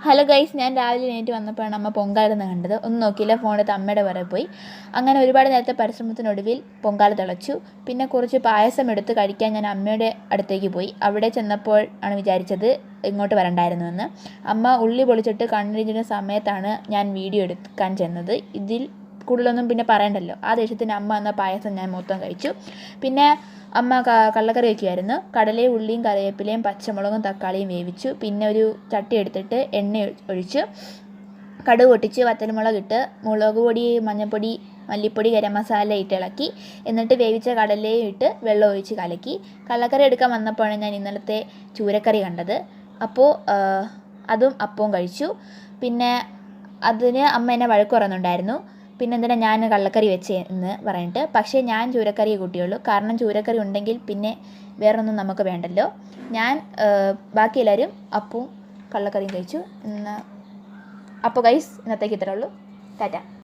Hello guys, ഞാൻ രാവിലെ എണീറ്റ് വന്നപ്പോഴാണ് അമ്മ പൊങ്കാലെന്ന് കണ്ടത്. ഒന്നും നോക്കിയില്ല, ഫോണെടുത്ത് അമ്മയുടെ പുറകെ പോയി. അങ്ങനെ ഒരുപാട് നേരത്തെ പരിശ്രമത്തിനൊടുവിൽ പൊങ്കാല തിളച്ചു. പിന്നെ കുറച്ച് പായസം എടുത്ത് കഴിക്കാൻ ഞാൻ അമ്മയുടെ അടുത്തേക്ക് പോയി. അവിടെ ചെന്നപ്പോൾ ആണ് വിചാരിച്ചത് ഇങ്ങോട്ട് വരണ്ടായിരുന്നുവെന്ന്. അമ്മ ഉള്ളി പൊളിച്ചിട്ട് കണ്ണിരിഞ്ഞ സമയത്താണ് ഞാൻ വീഡിയോ എടുക്കാൻ ചെന്നത്. ഇതിൽ കൂടുതലൊന്നും പിന്നെ പറയണ്ടല്ലോ. ആ ദേഷ്യത്തിന് അമ്മ എന്ന പായസം ഞാൻ മൊത്തം കഴിച്ചു. പിന്നെ അമ്മ കള്ളക്കറി വയ്ക്കുമായിരുന്നു. കടലയും ഉള്ളിയും കറിവേപ്പിലയും പച്ചമുളകും തക്കാളിയും വേവിച്ചു. പിന്നെ ഒരു ചട്ടി എടുത്തിട്ട് എണ്ണ ഒഴിച്ചു കടുക് പൊട്ടിച്ച് വറ്റൽമുളക് ഇട്ട് മുളക് പൊടി, മഞ്ഞൾപ്പൊടി, മല്ലിപ്പൊടി, ഗരം മസാല ഇട്ട് ഇളക്കി. എന്നിട്ട് വേവിച്ച കടലയും ഇട്ട് വെള്ളം ഒഴിച്ച് കലക്കി. കള്ളക്കറി എടുക്കാൻ വന്നപ്പോഴാണ് ഞാൻ ഇന്നലത്തെ ചൂരക്കറി കണ്ടത്. അപ്പോൾ അതും അപ്പവും കഴിച്ചു. പിന്നെ അതിന് അമ്മ എന്നെ വഴക്ക് പറയുന്നുണ്ടായിരുന്നു. പിന്നെ എന്തിനാ ഞാൻ കള്ളക്കറി വെച്ചെന്ന് പറഞ്ഞിട്ട്. പക്ഷേ ഞാൻ ചൂരക്കറിയെ കൂട്ടിയുള്ളൂ. കാരണം ചൂരക്കറി ഉണ്ടെങ്കിൽ പിന്നെ വേറൊന്നും നമുക്ക് വേണ്ടല്ലോ. ഞാൻ ബാക്കി എല്ലാവരും അപ്പവും കള്ളക്കറിയും കഴിച്ചു. അപ്പോൾ ഗൈസ്, ഇന്നത്തേക്ക് ഇത്രേ ഉള്ളൂ. ടാറ്റ.